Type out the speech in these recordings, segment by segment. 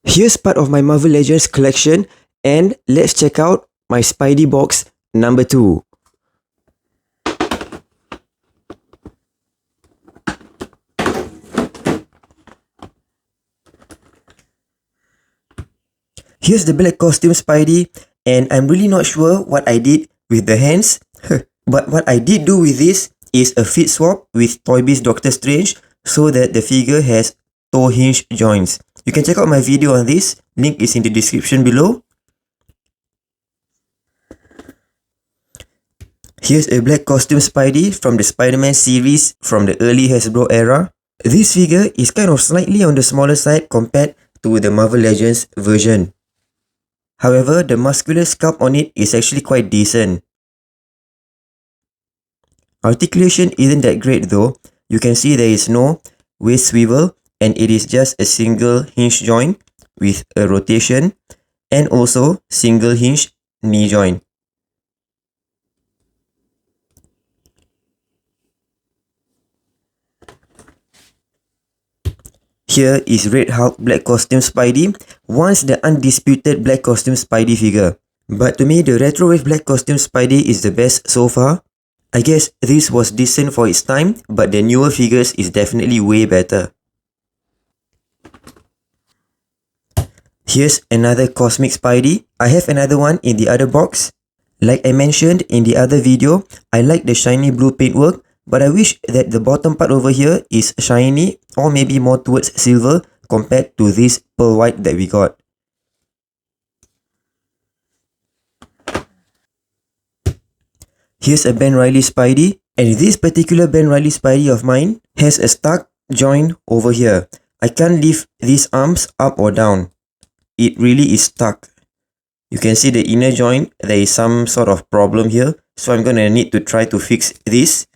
Here's part of my Marvel Legends collection, and let's check out my Spidey box number 2. Here's the black costume Spidey, and I'm really not sure what I did with the hands. But what I did do with this is a fit swap with Toy Biz Doctor Strange so that the figure has toe hinge joints. You can check out my video on this, link is in the description below. Here's a black costume Spidey from the Spider-Man series from the early Hasbro era. This figure is kind of slightly on the smaller side compared to the Marvel Legends version. However, the muscular sculpt on it is actually quite decent. Articulation isn't that great though. You can see there is no waist swivel and it is just a single hinge joint with a rotation and also single hinge knee joint. Here is Red Hulk Black Costume Spidey, once the undisputed Black Costume Spidey figure. But to me, the Retro Wave Black Costume Spidey is the best so far. I guess this was decent for its time, but the newer figures is definitely way better. Here's another Cosmic Spidey. I have another one in the other box. Like I mentioned in the other video, I like the shiny blue paintwork, but I wish that the bottom part over here is shiny or maybe more towards silver compared to this pearl white that we got. Here's a Ben Reilly Spidey, and this particular Ben Reilly Spidey of mine has a stuck joint over here. I can't lift these arms up or down. It really is stuck. You can see the inner joint, there is some sort of problem here, so I'm gonna need to try to fix this.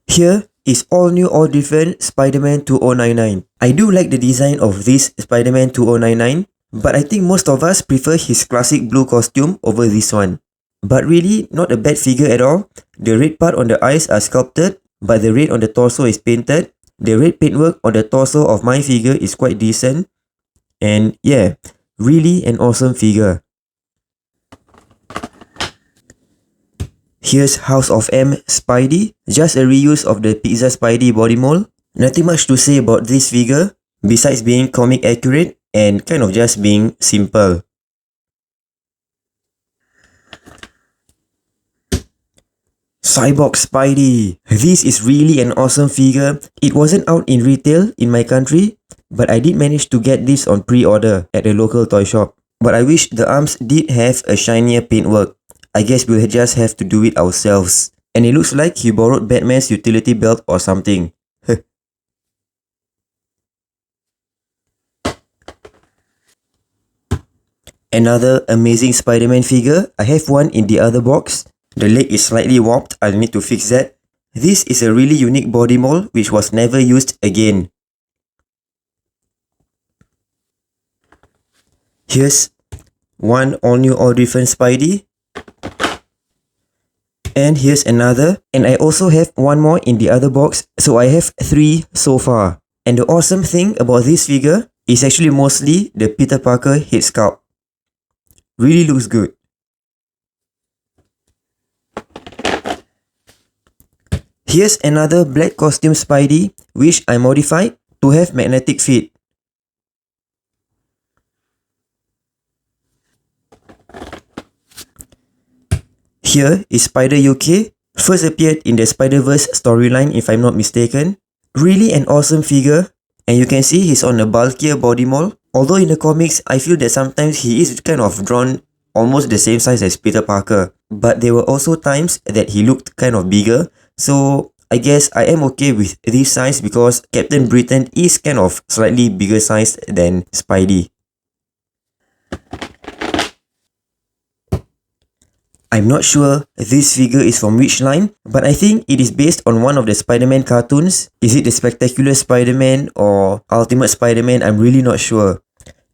Here is all new, all different Spider-Man 2099. I do like the design of this Spider-Man 2099, but I think most of us prefer his classic blue costume over this one. But really, not a bad figure at all. The red part on the eyes are sculpted, but the red on the torso is painted. The red paintwork on the torso of my figure is quite decent. And yeah, really an awesome figure. Here's House of M Spidey, just a reuse of the Pizza Spidey body mold. Nothing much to say about this figure, besides being comic accurate and kind of just being simple. Cyborg Spidey. This is really an awesome figure. It wasn't out in retail in my country, but I did manage to get this on pre-order at a local toy shop. But I wish the arms did have a shinier paintwork. I guess we'll just have to do it ourselves. And it looks like he borrowed Batman's utility belt or something. Another amazing Spider-Man figure. I have one in the other box. The leg is slightly warped. I'll need to fix that. This is a really unique body mold which was never used again. Here's one all new, all different Spidey. And here's another. And I also have one more in the other box. So I have 3 so far. And the awesome thing about this figure is actually mostly the Peter Parker head sculpt. Really looks good. Here's another black costume Spidey which I modified to have magnetic feet. Here is Spider UK, first appeared in the Spider-Verse storyline if I'm not mistaken. Really an awesome figure, and you can see he's on a bulkier body mold. Although in the comics, I feel that sometimes he is kind of drawn almost the same size as Peter Parker. But there were also times that he looked kind of bigger, so I guess I am okay with this size because Captain Britain is kind of slightly bigger size than Spidey. I'm not sure this figure is from which line, but I think it is based on one of the Spider-Man cartoons. Is it the Spectacular Spider-Man or Ultimate Spider-Man? I'm really not sure.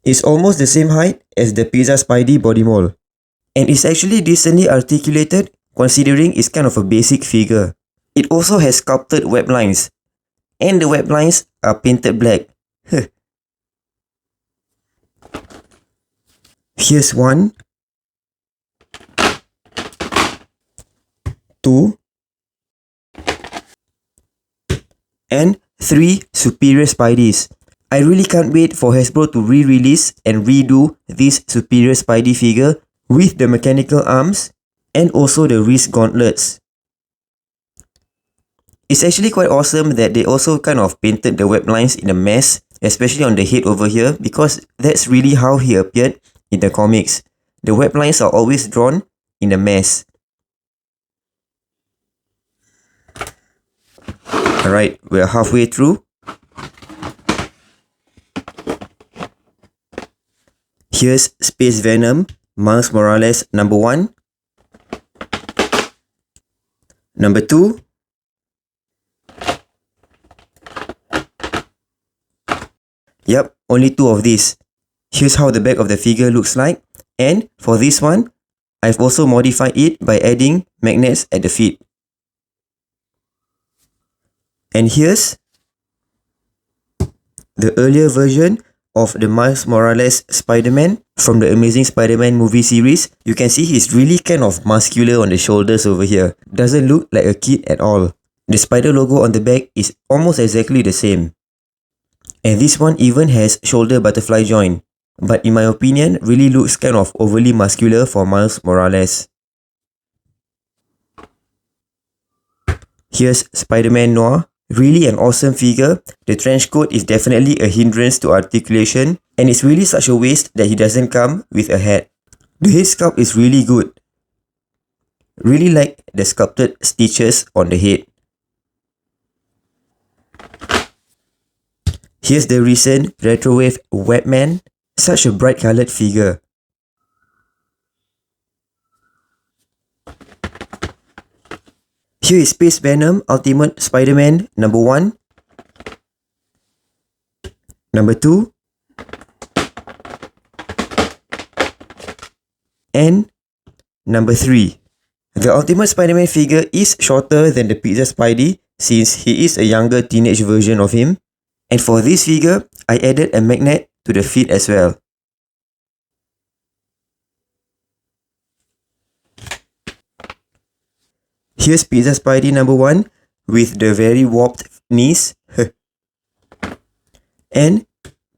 It's almost the same height as the Pizza Spidey body mold. And it's actually decently articulated considering it's kind of a basic figure. It also has sculpted web lines. and the web lines are painted black. Here's 1, 2, and 3 superior Spideys. I really can't wait for Hasbro to re-release and redo this superior Spidey figure with the mechanical arms and also the wrist gauntlets. It's actually quite awesome that they also kind of painted the web lines in a mess, especially on the head over here, because that's really how he appeared in the comics. The web lines are always drawn in a mess. Alright, we're halfway through. Here's Space Venom, Miles Morales number 1. Number 2. Yep, only 2 of these. Here's how the back of the figure looks like. And for this one, I've also modified it by adding magnets at the feet. And here's the earlier version of the Miles Morales Spider-Man from the Amazing Spider-Man movie series. You can see he's really kind of muscular on the shoulders over here. Doesn't look like a kid at all. The spider logo on the back is almost exactly the same. And this one even has shoulder butterfly joint. But in my opinion, really looks kind of overly muscular for Miles Morales. Here's Spider-Man Noir. Really an awesome figure. The trench coat is definitely a hindrance to articulation, and it's really such a waste that he doesn't come with a hat. The head sculpt is really good. Really like the sculpted stitches on the head. Here's the recent Retrowave Webman. Such a bright colored figure. Here is Space Venom Ultimate Spider-Man number 1, number 2, and number 3. The Ultimate Spider-Man figure is shorter than the Pizza Spidey since he is a younger teenage version of him. And for this figure, I added a magnet to the feet as well. Here's Pizza Spidey number 1 with the very warped knees. And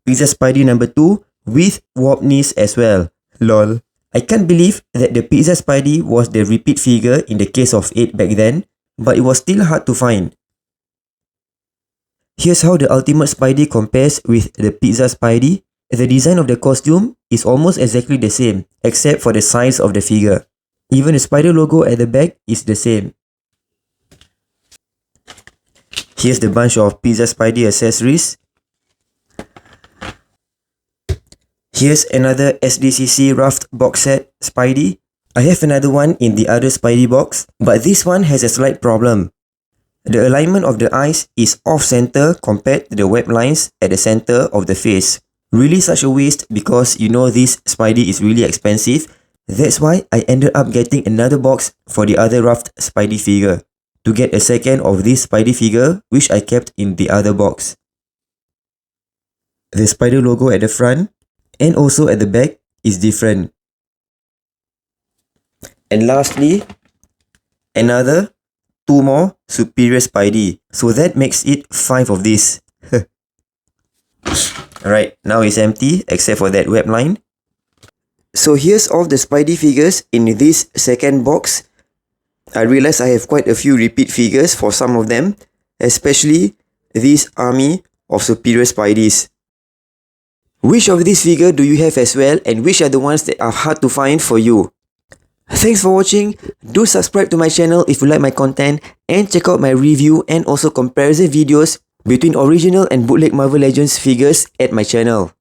Pizza Spidey number 2 with warped knees as well. Lol. I can't believe that the Pizza Spidey was the repeat figure in the case of 8 back then, but it was still hard to find. Here's how the Ultimate Spidey compares with the Pizza Spidey. The design of the costume is almost exactly the same, except for the size of the figure. Even the spider logo at the back is the same. Here's the bunch of Pizza Spidey accessories. Here's another SDCC Raft box set Spidey. I have another one in the other Spidey box, but this one has a slight problem. The alignment of the eyes is off-center compared to the web lines at the center of the face. Really such a waste because you know this Spidey is really expensive. That's why I ended up getting another box for the other Raft Spidey figure to get a second of this Spidey figure which I kept in the other box. The spider logo at the front and also at the back is different. And lastly, another 2 more Superior Spidey. So that makes it 5 of these. Alright, now it's empty except for that web line. So here's all the Spidey figures in this second box. I realize I have quite a few repeat figures for some of them, especially this army of Superior Spideys. Which of these figures do you have as well, and which are the ones that are hard to find for you? Thanks for watching. Do subscribe to my channel if you like my content, and check out my review and also comparison videos between original and bootleg Marvel Legends figures at my channel.